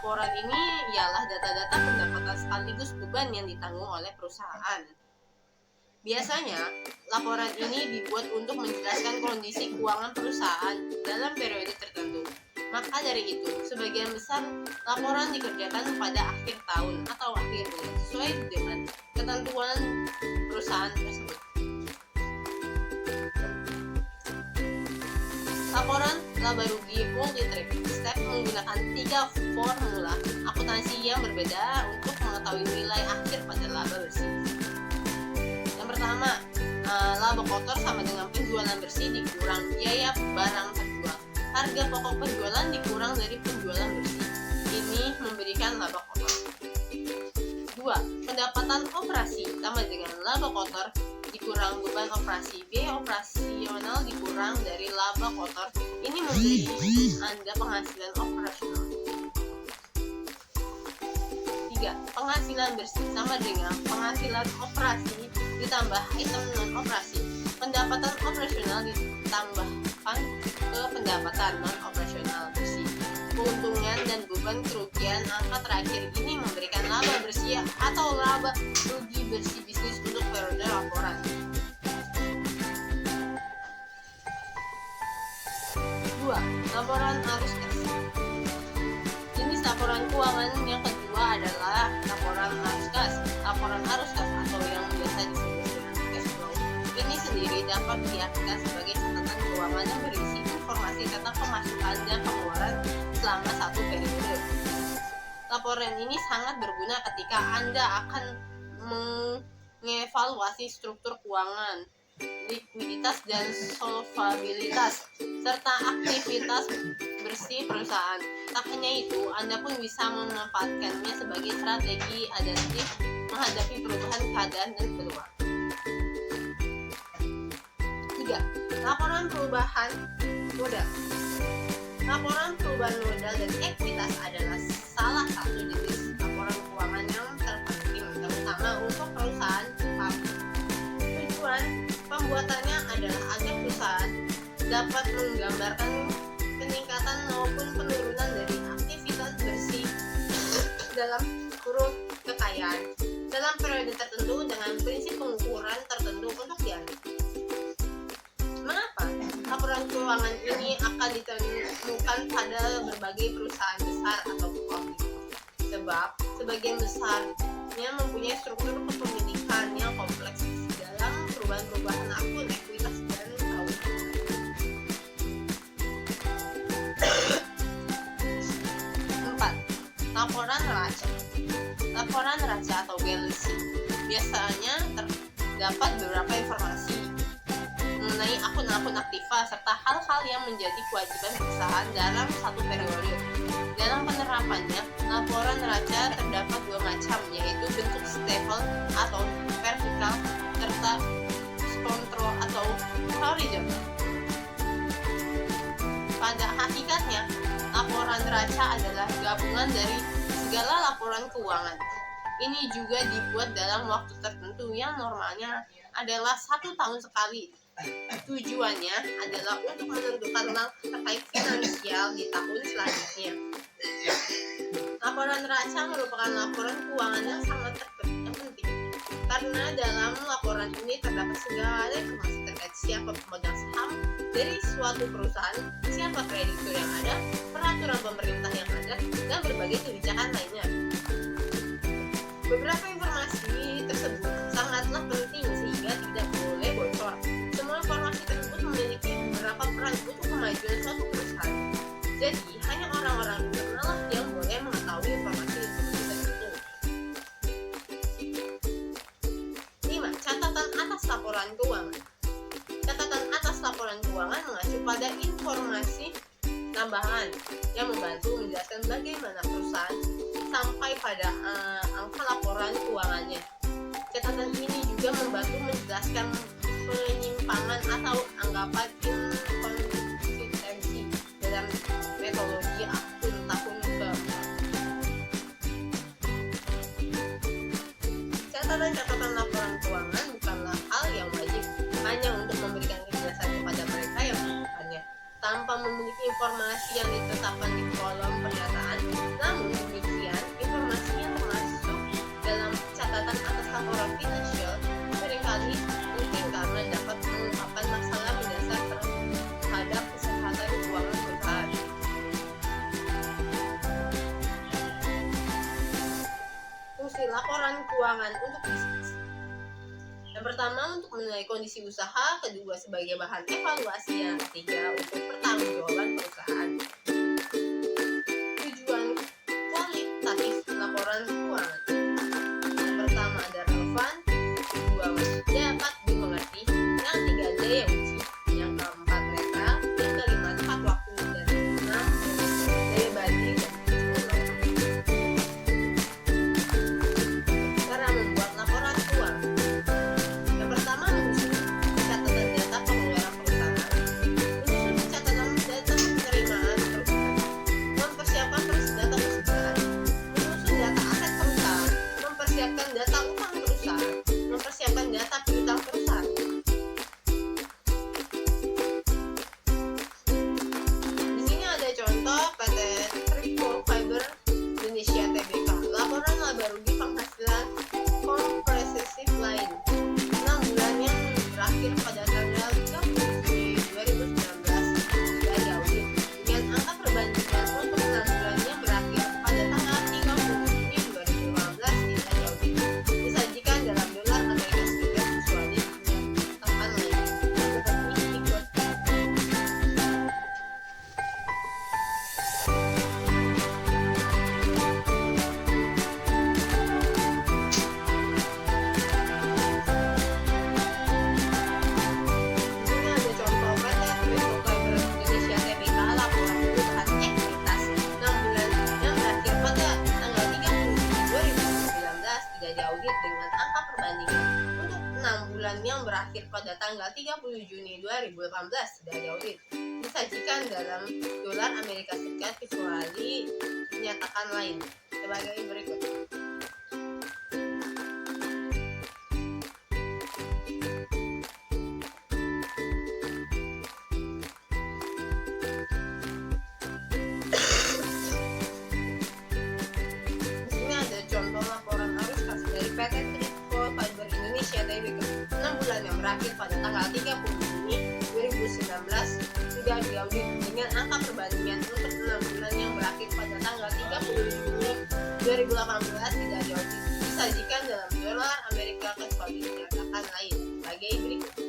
laporan ini ialah data-data pendapatan sekaligus beban yang ditanggung oleh perusahaan. Biasanya, laporan ini dibuat untuk menjelaskan kondisi keuangan perusahaan dalam periode tertentu. Maka dari itu, sebagian besar laporan dikerjakan pada akhir tahun atau akhir bulan sesuai dengan ketentuan perusahaan tersebut. Laporan laba rugi multi-trip step menggunakan 3 formula akuntansi yang berbeda untuk mengetahui nilai akhir pada laba bersih. Yang pertama, laba kotor sama dengan penjualan bersih dikurang biaya barang terjual. Harga pokok penjualan dikurang dari penjualan bersih. Ini memberikan laba kotor. 2. Pendapatan operasi sama dengan laba kotor dikurang beban operasi. Biaya operasional dikurang dari laba kotor. Ini memberi Anda penghasilan operasional. 3. Penghasilan bersih sama dengan penghasilan operasi ditambah item non-operasi. Pendapatan operasional ditambahkan ke pendapatan non-operasional bersih. Keuntungan dan beban kerugian angka terakhir ini memberikan laba bersih atau laba rugi bersih bisnis untuk periode laporan. 2. Laporan arus kas. Jenis laporan keuangan yang kedua adalah laporan arus kas. Laporan arus kas atau yang biasa disebut dengan cash flow ini sendiri dapat diartikan sebagai catatan keuangan yang berisi informasi tentang pemasukan dan pengeluaran selama satu periode. Laporan ini sangat berguna ketika Anda akan mengevaluasi struktur keuangan, likuiditas dan solvabilitas, serta aktivitas bersih perusahaan. Tak hanya itu, Anda pun bisa memanfaatkannya sebagai strategi adaptif menghadapi perubahan keadaan dan peluang. 3. Laporan perubahan modal. Laporan perubahan modal dan ekuitas adalah salah satu jenis laporan keuangan yang terpenting, terutama untuk perusahaan publik. Tujuan pembuatannya adalah agar perusahaan dapat menggambarkan peningkatan maupun penurunan dari aktivitas bersih dalam kurun kekayaan dalam periode tertentu dengan prinsip pengukuran tertentu untuk diambil. Mengapa laporan keuangan ini akan ditemukan pada berbagai perusahaan besar atau publik? Sebab sebagian besarnya mempunyai struktur kepemilikan yang kompleks dalam perubahan-perubahan akun, ekuitas, dan keuangan. 4. Laporan neraca. Laporan neraca atau balance sheet biasanya terdapat beberapa informasi mengenai akun-akun aktiva serta hal-hal yang menjadi kewajiban perusahaan dalam satu periode. Dalam penerapannya, laporan neraca terdapat 2 macam, yaitu bentuk stable atau vertikal serta kontrol atau horizontal. Pada hakikatnya, laporan neraca adalah gabungan dari segala laporan keuangan. Ini juga dibuat dalam waktu tertentu yang normalnya adalah 1 tahun sekali. Tujuannya adalah untuk menentukan langkah terkait finansial di tahun selanjutnya. Laporan neraca merupakan laporan keuangan yang sangat penting karena dalam laporan ini terdapat segala informasi terkait siapa pemegang saham dari suatu perusahaan, siapa kreditur yang ada, peraturan pemerintah yang ada, dan berbagai kebijakan lainnya. Beberapa informasi tersebut sangatlah penting sehingga tidak boleh bocor. Semua informasi tersebut memiliki beberapa peran untuk kemajuan suatu perusahaan. Jadi, hanya orang-orang terkenal yang boleh mengetahui informasi tersebut. 5. Catatan atas laporan keuangan. Catatan atas laporan keuangan mengacu pada informasi tambahan yang membantu menjelaskan bagaimana perusahaan sampai pada angka laporan keuangannya. Catatan ini juga membantu menjelaskan penyimpangan atau anggapan inkonsistensi dalam metodologi akun tahun keempat. Catatan laporan keuangan bukanlah hal yang wajib hanya untuk memberikan kejelasan kepada mereka yang membutuhkannya tanpa memiliki informasi yang ditetapkan di kolom pernyataan. Namun laporan keuangan untuk bisnis. Yang pertama untuk menilai kondisi usaha, kedua sebagai bahan evaluasi, yang ketiga untuk pertanggungjawaban perusahaan. Tujuan kualitatif laporan keuangan. Yang pertama ada relevan, kedua dapat dimengerti, yang ketiga daya uji, yang keempat netral, yang kelima tepat waktu, dan enam daya banding dan cara membuat laporan keuangan. Yang pertama menyusun catatan data pengeluaran perusahaan, menyusun catatan data penerimaan perusahaan, mempersiapkan data perusahaan, menyusun data aset perusahaan, mempersiapkan data utang perusahaan, mempersiapkan data piutang perusahaan. Di sini ada contoh PT Tripco Fiber Indonesia Tbk, laporan laba rugi penghasilan kompresif lain 6 bulan yang berakhir pada tanggal 30 Juni 2019 dari audit dengan angka perbandingan untuk 6 bulan yang berakhir pada tanggal 30 Juni 2015 dari audit disajikan dalam dolar Amerika Serikat kecuali teman lain seperti ikut. Ini ada contoh PT Tripco Fiber Indonesia Tbk, laporan perubahan ekuitas 6 bulan yang berakhir pada tanggal 30 Juni 2019 tidak diaudit dengan angka perbandingan untuk 6 bulan yang berakhir pada tanggal 30 Juni 2018 tidak diaudit disajikan dalam dolar Amerika Serikat kecuali dinyatakan lain sebagai berikut. Di sini ada contoh laporan arus kas dari PT Tripco Fiber Indonesia Tbk 6 bulan yang berakhir pada tanggal 30 Juni 2019 tidak diaudit dengan angka perbandingan untuk 6 bulan yang berakhir pada tanggal 30 Juni 2018 tidak diaudit disajikan dalam dolar Amerika kecuali dinyatakan lain sebagai berikut.